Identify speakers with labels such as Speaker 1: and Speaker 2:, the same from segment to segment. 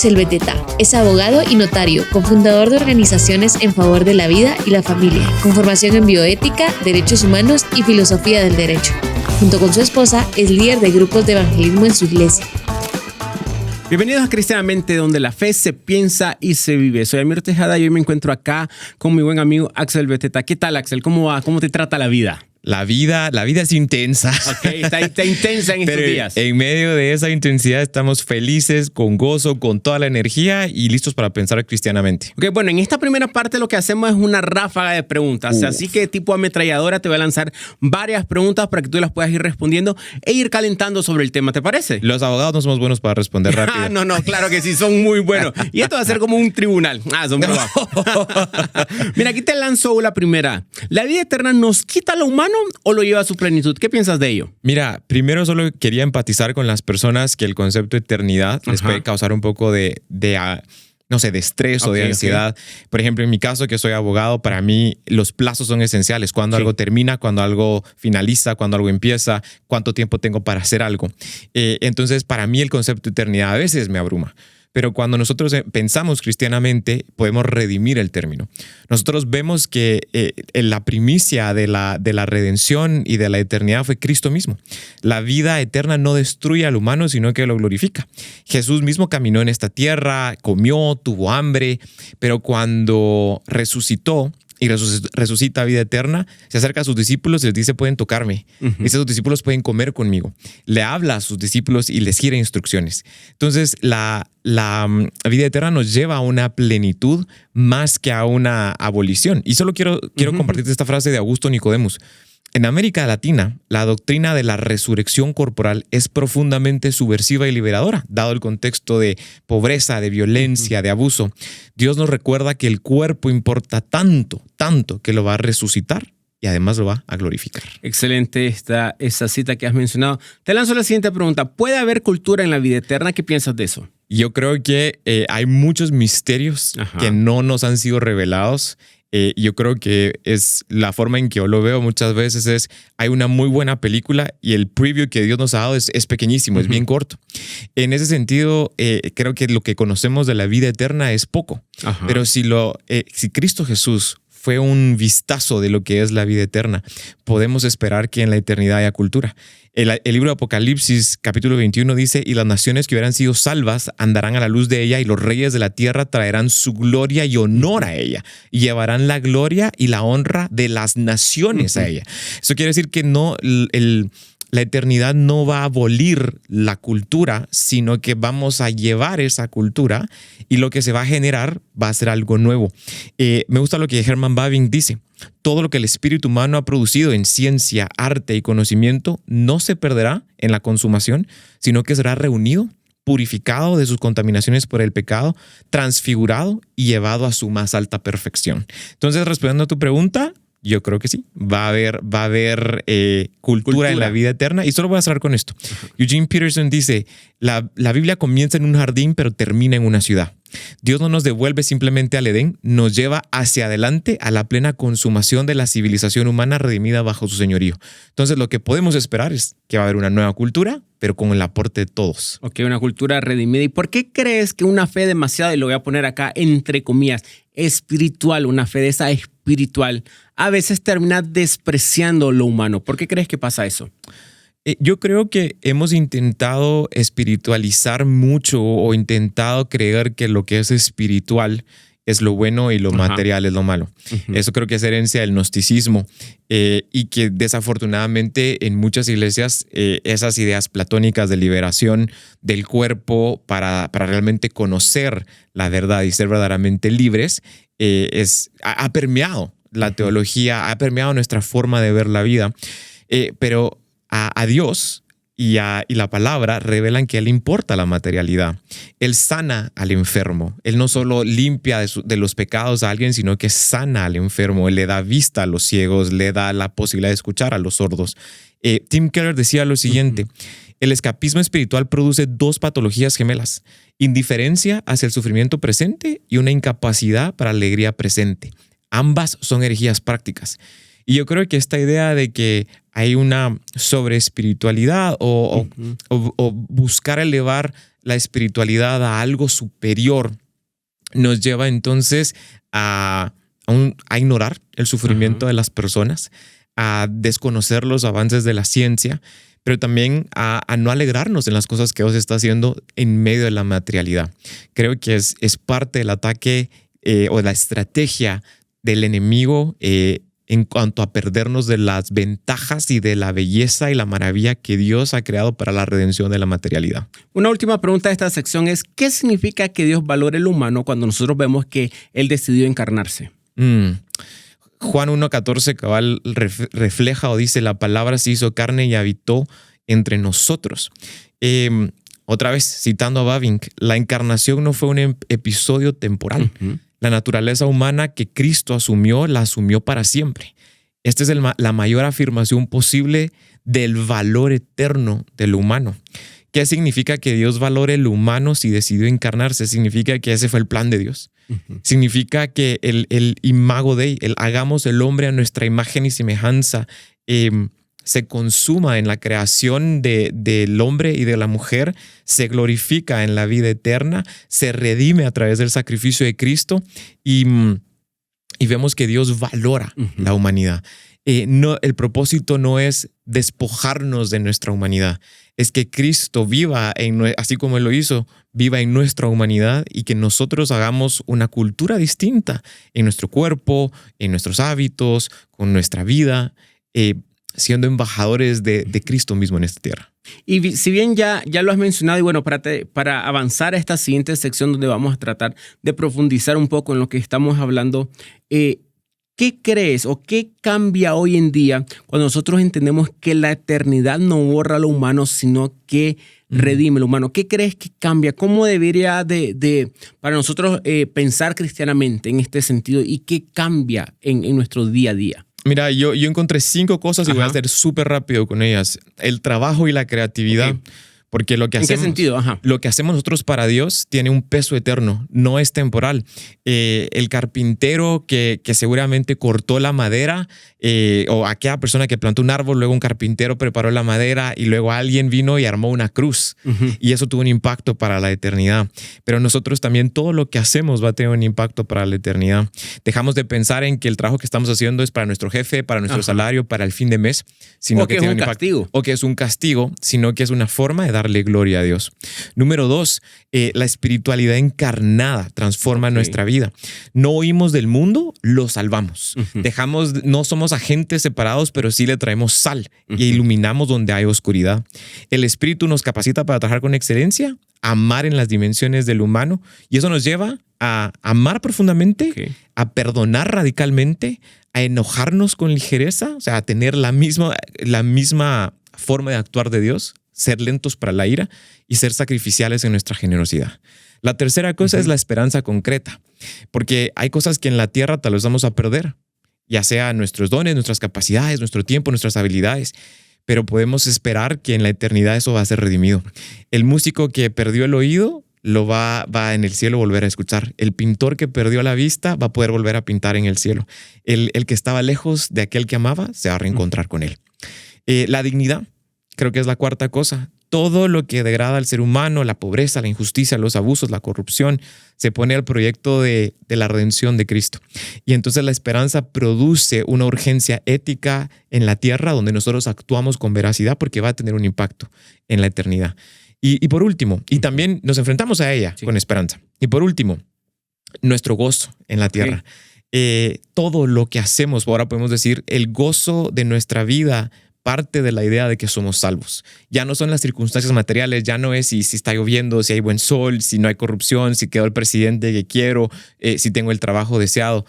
Speaker 1: Axel Beteta es abogado y notario, cofundador de organizaciones en favor de la vida y la familia, con formación en bioética, derechos humanos y filosofía del derecho. Junto con su esposa, es líder de grupos de evangelismo en su iglesia.
Speaker 2: Bienvenidos a Cristianamente, donde la fe se piensa y se vive. Soy Amir Tejada y hoy me encuentro acá con mi buen amigo Axel Beteta. ¿Qué tal, Axel? ¿Cómo va? ¿Cómo te trata la vida?
Speaker 3: La vida es intensa.
Speaker 2: Ok, está intensa en estos días.
Speaker 3: En medio de esa intensidad estamos felices, con gozo, con toda la energía y listos para pensar cristianamente.
Speaker 2: Ok, bueno, en esta primera parte lo que hacemos es una ráfaga de preguntas. Así que tipo ametralladora te voy a lanzar varias preguntas para que tú las puedas ir respondiendo e ir calentando sobre el tema. ¿Te parece?
Speaker 3: Los abogados no somos buenos para responder rápido.
Speaker 2: No, claro que sí, son muy buenos. Y esto va a ser como un tribunal. Son muy bajos. Mira, aquí te lanzo la primera. ¿La vida eterna nos quita lo humano o lo lleva a su plenitud? ¿Qué piensas de ello?
Speaker 3: Mira, primero solo quería empatizar con las personas que el concepto de eternidad les puede causar un poco de estrés o de ansiedad. Por ejemplo, en mi caso, que soy abogado, para mí los plazos son esenciales. Cuando algo termina, cuando algo finaliza, cuando algo empieza, cuánto tiempo tengo para hacer algo. Entonces, para mí el concepto de eternidad a veces me abruma. Pero cuando nosotros pensamos cristianamente, podemos redimir el término. Nosotros vemos que la primicia de la redención y de la eternidad fue Cristo mismo. La vida eterna no destruye al humano, sino que lo glorifica. Jesús mismo caminó en esta tierra, comió, tuvo hambre, pero cuando resucitó y resucita vida eterna, se acerca a sus discípulos y les dice: pueden tocarme. Esos discípulos pueden comer conmigo. Le habla a sus discípulos y les gira instrucciones. Entonces, la vida eterna nos lleva a una plenitud más que a una abolición. Y solo quiero compartirte esta frase de Augusto Nicodemus. En América Latina, la doctrina de la resurrección corporal es profundamente subversiva y liberadora, dado el contexto de pobreza, de violencia, de abuso. Dios nos recuerda que el cuerpo importa tanto que lo va a resucitar y además lo va a glorificar.
Speaker 2: Excelente esa cita que has mencionado. Te lanzo la siguiente pregunta. ¿Puede haber cultura en la vida eterna? ¿Qué piensas de eso?
Speaker 3: Yo creo que hay muchos misterios que no nos han sido revelados. Yo creo que es la forma en que yo lo veo muchas veces hay una muy buena película y el preview que Dios nos ha dado es pequeñísimo, es bien corto. En ese sentido, creo que lo que conocemos de la vida eterna es poco. Pero si Cristo Jesús fue un vistazo de lo que es la vida eterna, podemos esperar que en la eternidad haya cultura. El libro de Apocalipsis, capítulo 21, dice: y las naciones que hubieran sido salvas andarán a la luz de ella, y los reyes de la tierra traerán su gloria y honor a ella, y llevarán la gloria y la honra de las naciones a ella. Eso quiere decir que la eternidad no va a abolir la cultura, sino que vamos a llevar esa cultura y lo que se va a generar va a ser algo nuevo. Me gusta lo que Herman Bavinck dice: todo lo que el espíritu humano ha producido en ciencia, arte y conocimiento no se perderá en la consumación, sino que será reunido, purificado de sus contaminaciones por el pecado, transfigurado y llevado a su más alta perfección. Entonces, respondiendo a tu pregunta, yo creo que sí. Va a haber cultura en la vida eterna. Y solo voy a cerrar con esto. Eugene Peterson dice: la Biblia comienza en un jardín, pero termina en una ciudad. Dios no nos devuelve simplemente al Edén, nos lleva hacia adelante a la plena consumación de la civilización humana redimida bajo su señorío. Entonces, lo que podemos esperar es que va a haber una nueva cultura, pero con el aporte de todos.
Speaker 2: Ok, una cultura redimida. ¿Y por qué crees que una fe demasiado, y lo voy a poner acá entre comillas, espiritual, una fe de esa espiritual, a veces termina despreciando lo humano? ¿Por qué crees que pasa eso?
Speaker 3: Yo creo que hemos intentado espiritualizar mucho o intentado creer que lo que es espiritual es lo bueno y lo material es lo malo. Eso creo que es herencia del gnosticismo y que desafortunadamente en muchas iglesias esas ideas platónicas de liberación del cuerpo para realmente conocer la verdad y ser verdaderamente libres ha permeado la teología, ha permeado nuestra forma de ver la vida, pero a Dios y la palabra revelan que a Él importa la materialidad. Él sana al enfermo. Él no solo limpia de los pecados a alguien, sino que sana al enfermo. Él le da vista a los ciegos, le da la posibilidad de escuchar a los sordos. Tim Keller decía lo siguiente: el escapismo espiritual produce dos patologías gemelas: indiferencia hacia el sufrimiento presente y una incapacidad para la alegría presente. Ambas son herejías prácticas. Y yo creo que esta idea de que hay una sobreespiritualidad o buscar elevar la espiritualidad a algo superior nos lleva entonces a ignorar el sufrimiento de las personas, a desconocer los avances de la ciencia, pero también a no alegrarnos en las cosas que Dios está haciendo en medio de la materialidad. Creo que es parte del ataque o de la estrategia del enemigo en cuanto a perdernos de las ventajas y de la belleza y la maravilla que Dios ha creado para la redención de la materialidad.
Speaker 2: Una última pregunta de esta sección es, ¿qué significa que Dios valore el humano cuando nosotros vemos que Él decidió encarnarse?
Speaker 3: Juan 1:14 cabal refleja o dice: la palabra se hizo carne y habitó entre nosotros. Otra vez, citando a Bavinck, la encarnación no fue un episodio temporal. La naturaleza humana que Cristo asumió, la asumió para siempre. Esta es la mayor afirmación posible del valor eterno del humano. ¿Qué significa que Dios valore el humano si decidió encarnarse? Significa que ese fue el plan de Dios. Significa que el imago Dei, el hagamos el hombre a nuestra imagen y semejanza, se consuma en la creación del hombre y de la mujer, se glorifica en la vida eterna, se redime a través del sacrificio de Cristo y vemos que Dios valora la humanidad. El propósito no es despojarnos de nuestra humanidad, es que Cristo viva, así como Él lo hizo, viva en nuestra humanidad y que nosotros hagamos una cultura distinta en nuestro cuerpo, en nuestros hábitos, con nuestra vida, siendo embajadores de Cristo mismo en esta tierra.
Speaker 2: Y si bien ya lo has mencionado, y bueno, para avanzar a esta siguiente sección donde vamos a tratar de profundizar un poco en lo que estamos hablando, ¿qué crees o qué cambia hoy en día cuando nosotros entendemos que la eternidad no borra a lo humano, sino que redime lo humano? ¿Qué crees que cambia? ¿Cómo debería para nosotros pensar cristianamente en este sentido y qué cambia en nuestro día a día?
Speaker 3: Mira, yo encontré 5 cosas y voy a ser súper rápido con ellas. El trabajo y la creatividad. Okay. Porque lo que hacemos,
Speaker 2: ¿en qué sentido?
Speaker 3: Lo que hacemos nosotros para Dios tiene un peso eterno, no es temporal. El carpintero que seguramente cortó la madera, o aquella persona que plantó un árbol, luego un carpintero preparó la madera y luego alguien vino y armó una cruz. Y eso tuvo un impacto para la eternidad. Pero nosotros también, todo lo que hacemos va a tener un impacto para la eternidad. Dejamos de pensar en que el trabajo que estamos haciendo es para nuestro jefe, para nuestro salario, para el fin de mes, sino que tiene un
Speaker 2: castigo.
Speaker 3: O que es un castigo, sino que es una forma de darle gloria a Dios. Número 2, la espiritualidad encarnada transforma nuestra vida. No huimos del mundo, lo salvamos. No somos agentes separados, pero sí le traemos sal y iluminamos donde hay oscuridad. El Espíritu nos capacita para trabajar con excelencia, amar en las dimensiones del humano, y eso nos lleva a amar profundamente, a perdonar radicalmente, a enojarnos con ligereza, o sea, a tener la misma forma de actuar de Dios, ser lentos para la ira y ser sacrificiales en nuestra generosidad. La tercera cosa es la esperanza concreta, porque hay cosas que en la tierra tal vez vamos a perder, ya sea nuestros dones, nuestras capacidades, nuestro tiempo, nuestras habilidades, pero podemos esperar que en la eternidad eso va a ser redimido. El músico que perdió el oído va en el cielo volver a escuchar. El pintor que perdió la vista va a poder volver a pintar en el cielo. El que estaba lejos de aquel que amaba se va a reencontrar con él. La dignidad. Creo que es la cuarta cosa. Todo lo que degrada al ser humano, la pobreza, la injusticia, los abusos, la corrupción, se pone al proyecto de la redención de Cristo. Y entonces la esperanza produce una urgencia ética en la tierra donde nosotros actuamos con veracidad porque va a tener un impacto en la eternidad. Y por último, y también nos enfrentamos a ella con esperanza. Y por último, nuestro gozo en la tierra. Todo lo que hacemos, ahora podemos decir, el gozo de nuestra vida parte de la idea de que somos salvos. Ya no son las circunstancias materiales, ya no es si está lloviendo, si hay buen sol, si no hay corrupción, si quedó el presidente que quiero, si tengo el trabajo deseado.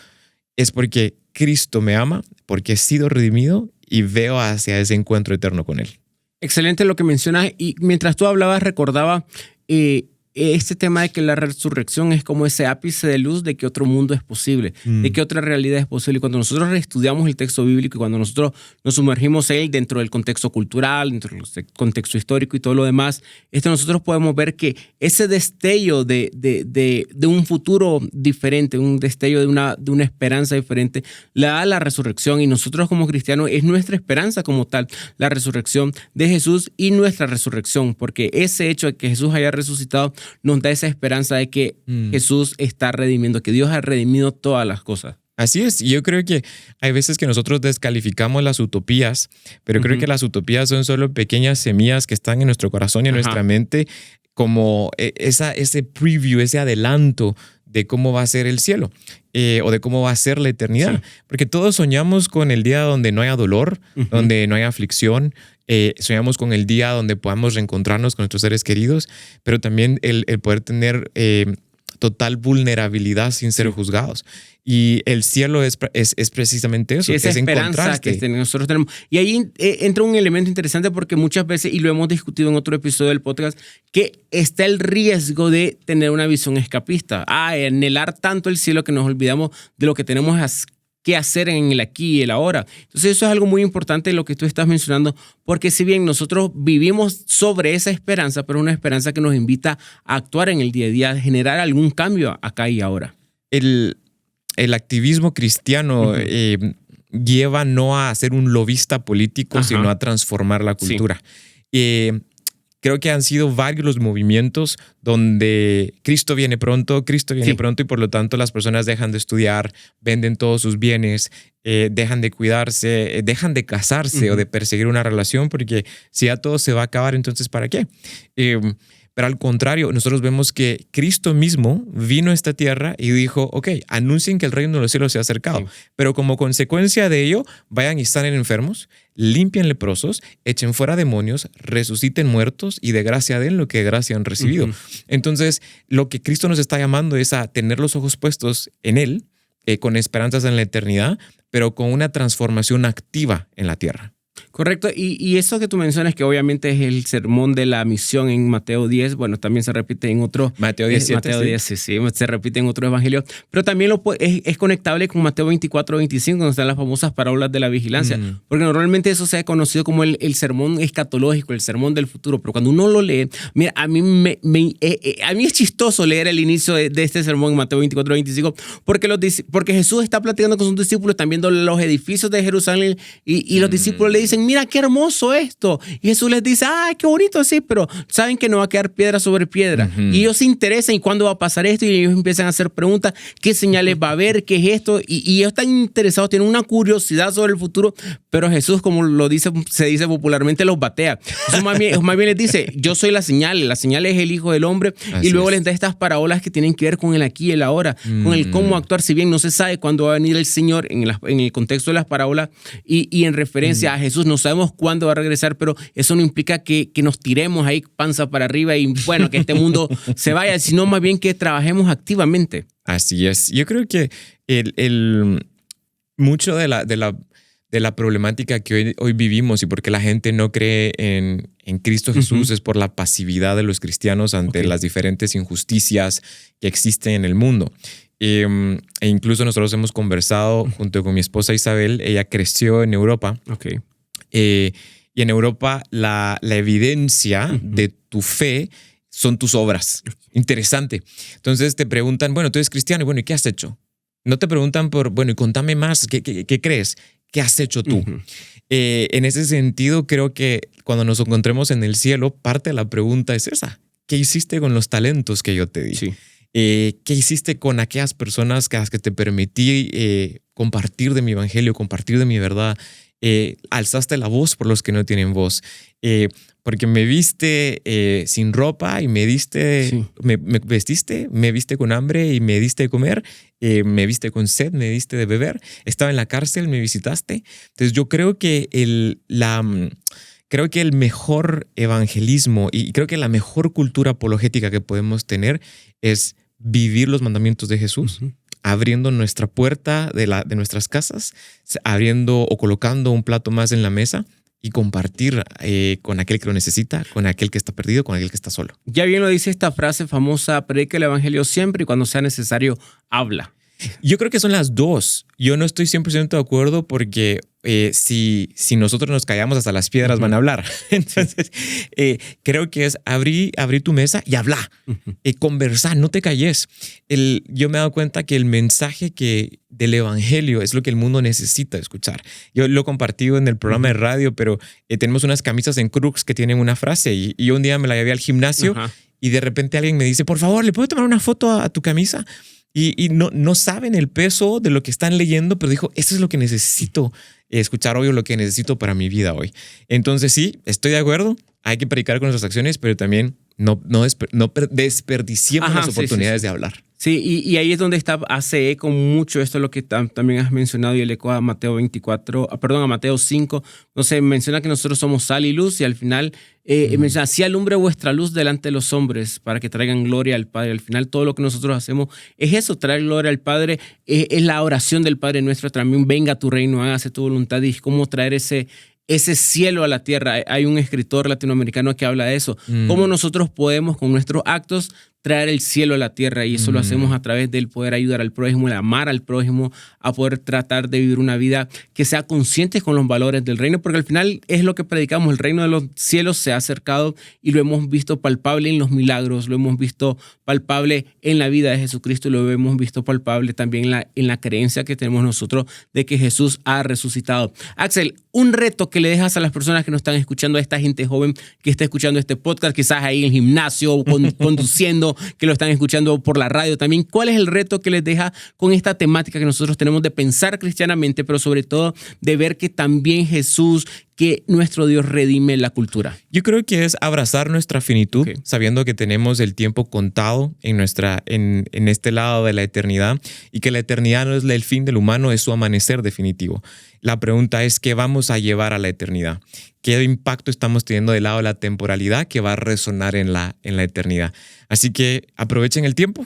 Speaker 3: Es porque Cristo me ama, porque he sido redimido y veo hacia ese encuentro eterno con Él.
Speaker 2: Excelente lo que mencionas, y mientras tú hablabas recordaba este tema de que la resurrección es como ese ápice de luz de que otro mundo es posible, de que otra realidad es posible. Y cuando nosotros estudiamos el texto bíblico y cuando nosotros nos sumergimos en él dentro del contexto cultural, dentro del contexto histórico y todo lo demás, nosotros podemos ver que ese destello de un futuro diferente, un destello de una esperanza diferente, le da la resurrección. Y nosotros como cristianos es nuestra esperanza como tal, la resurrección de Jesús y nuestra resurrección, porque ese hecho de que Jesús haya resucitado nos da esa esperanza de que Jesús está redimiendo, que Dios ha redimido todas las cosas.
Speaker 3: Así es, y yo creo que hay veces que nosotros descalificamos las utopías, pero creo que las utopías son solo pequeñas semillas que están en nuestro corazón y en nuestra mente, como ese preview, ese adelanto de cómo va a ser el cielo o de cómo va a ser la eternidad. Sí. Porque todos soñamos con el día donde no haya dolor, donde no haya aflicción, soñamos con el día donde podamos reencontrarnos con nuestros seres queridos, pero también el poder tener total vulnerabilidad sin ser juzgados. Y el cielo es precisamente eso.
Speaker 2: Sí, esa
Speaker 3: es
Speaker 2: esperanza que nosotros tenemos. Y ahí entra un elemento interesante porque muchas veces, y lo hemos discutido en otro episodio del podcast, que está el riesgo de tener una visión escapista. Anhelar tanto el cielo que nos olvidamos de lo que tenemos que hacer en el aquí y el ahora. Entonces eso es algo muy importante lo que tú estás mencionando, porque si bien nosotros vivimos sobre esa esperanza, pero es una esperanza que nos invita a actuar en el día a día, a generar algún cambio acá y ahora.
Speaker 3: El activismo cristiano lleva no a ser un lobista político, sino a transformar la cultura. Sí. Creo que han sido varios los movimientos donde Cristo viene pronto y por lo tanto las personas dejan de estudiar, venden todos sus bienes, dejan de cuidarse, dejan de casarse o de perseguir una relación porque si ya todo se va a acabar, entonces ¿para qué? Pero al contrario, nosotros vemos que Cristo mismo vino a esta tierra y dijo, ok, anuncien que el reino de los cielos se ha acercado. Sí. Pero como consecuencia de ello, vayan y sanen enfermos, limpien leprosos, echen fuera demonios, resuciten muertos y de gracia den lo que de gracia han recibido. Entonces, lo que Cristo nos está llamando es a tener los ojos puestos en Él, con esperanzas en la eternidad, pero con una transformación activa en la tierra.
Speaker 2: Correcto, y eso que tú mencionas que obviamente es el sermón de la misión en Mateo 10, bueno, también se repite en otro...
Speaker 3: Mateo 17.
Speaker 2: Mateo 10, sí, se repite en otro evangelio, pero también es conectable con Mateo 24, 25, donde están las famosas parábolas de la vigilancia, porque normalmente eso se ha conocido como el sermón escatológico, el sermón del futuro, pero cuando uno lo lee, mira, a mí es chistoso leer el inicio de este sermón en Mateo 24, 25, porque Jesús está platicando con sus discípulos, están viendo los edificios de Jerusalén y los discípulos le dicen, mira qué hermoso esto. Y Jesús les dice, qué bonito, sí, pero saben que no va a quedar piedra sobre piedra. Y ellos se interesan, ¿y cuándo va a pasar esto? Y ellos empiezan a hacer preguntas, ¿qué señales va a haber? ¿Qué es esto? Y ellos están interesados, tienen una curiosidad sobre el futuro, pero Jesús, como se dice popularmente, los batea. Jesús más bien les dice, yo soy la señal es el Hijo del Hombre. Así y luego les da estas parábolas que tienen que ver con el aquí y el ahora, con el cómo actuar, si bien no se sabe cuándo va a venir el Señor en el contexto de las parábolas y en referencia a Jesús, no sabemos cuándo va a regresar, pero eso no implica que nos tiremos ahí panza para arriba y bueno, que este mundo se vaya, sino más bien que trabajemos activamente.
Speaker 3: Así es. Yo creo que mucho de la problemática que hoy vivimos y porque la gente no cree en Cristo Jesús es por la pasividad de los cristianos ante las diferentes injusticias que existen en el mundo. E incluso nosotros hemos conversado junto con mi esposa Isabel. Ella creció en Europa. Y en Europa la evidencia de tu fe son tus obras. Interesante. Entonces te preguntan, bueno, tú eres cristiano, y bueno, ¿y qué has hecho? No te preguntan bueno, y contame más, ¿qué crees? ¿Qué has hecho tú? En ese sentido, creo que cuando nos encontremos en el cielo, parte de la pregunta es esa. ¿Qué hiciste con los talentos que yo te di? Sí. ¿Qué hiciste con aquellas personas que te permití compartir de mi evangelio, compartir de mi verdad? Alzaste la voz por los que no tienen voz, porque me viste sin ropa y me diste, me vestiste, me viste con hambre y me diste de comer, me viste con sed, me diste de beber, estaba en la cárcel, me visitaste. Entonces yo creo que el mejor evangelismo y creo que la mejor cultura apologética que podemos tener es vivir los mandamientos de Jesús. Abriendo nuestra puerta de nuestras casas, abriendo o colocando un plato más en la mesa y compartir con aquel que lo necesita, con aquel que está perdido, con aquel que está solo.
Speaker 2: Ya bien lo dice esta frase famosa, predica el evangelio siempre y cuando sea necesario, habla.
Speaker 3: Yo creo que son las dos. Yo no estoy 100% de acuerdo porque si nosotros nos callamos, hasta las piedras van a hablar. Entonces, creo que es abrir tu mesa y hablar, conversar, no te calles. Yo me he dado cuenta que el mensaje del evangelio es lo que el mundo necesita escuchar. Yo lo he compartido en el programa de radio, pero tenemos unas camisas en Crux que tienen una frase y yo un día me la llevé al gimnasio y de repente alguien me dice, por favor, ¿le puedo tomar una foto a tu camisa? Y no saben el peso de lo que están leyendo, pero dijo, esto es lo que necesito escuchar hoy o lo que necesito para mi vida hoy. Entonces sí, estoy de acuerdo, hay que predicar con nuestras acciones, pero también no desperdiciemos las oportunidades de hablar.
Speaker 2: Sí, y ahí es donde hace eco mucho esto, lo que también has mencionado, y el eco a Mateo 5, no sé, menciona que nosotros somos sal y luz, y al final menciona, así alumbre vuestra luz delante de los hombres para que traigan gloria al Padre. Al final todo lo que nosotros hacemos es eso, traer gloria al Padre, es la oración del Padre nuestro, también venga tu reino, hágase tu voluntad, y cómo traer ese cielo a la tierra. Hay un escritor latinoamericano que habla de eso, cómo nosotros podemos con nuestros actos traer el cielo a la tierra, y eso lo hacemos a través del poder ayudar al prójimo, el amar al prójimo, a poder tratar de vivir una vida que sea consciente con los valores del reino, porque al final es lo que predicamos, el reino de los cielos se ha acercado y lo hemos visto palpable en los milagros, lo hemos visto palpable en la vida de Jesucristo y lo hemos visto palpable también en la creencia que tenemos nosotros de que Jesús ha resucitado. Axel, un reto que le dejas a las personas que nos están escuchando, a esta gente joven que está escuchando este podcast, quizás ahí en el gimnasio, conduciendo, que lo están escuchando por la radio también. ¿Cuál es el reto que les deja con esta temática que nosotros tenemos de pensar cristianamente, pero sobre todo de ver que también Jesús, que nuestro Dios redime la cultura?
Speaker 3: Yo creo que es abrazar nuestra finitud, sabiendo que tenemos el tiempo contado en este lado de la eternidad, y que la eternidad no es el fin del humano, es su amanecer definitivo. La pregunta es, ¿qué vamos a llevar a la eternidad? ¿Qué impacto estamos teniendo del lado de la temporalidad que va a resonar en la eternidad? Así que aprovechen el tiempo,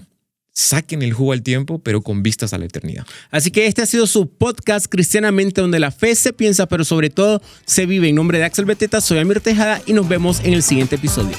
Speaker 3: saquen el jugo al tiempo, pero con vistas a la eternidad.
Speaker 2: Así que este ha sido su podcast Cristianamente, donde la fe se piensa, pero sobre todo se vive. En nombre de Axel Beteta, soy Amir Tejada y nos vemos en el siguiente episodio.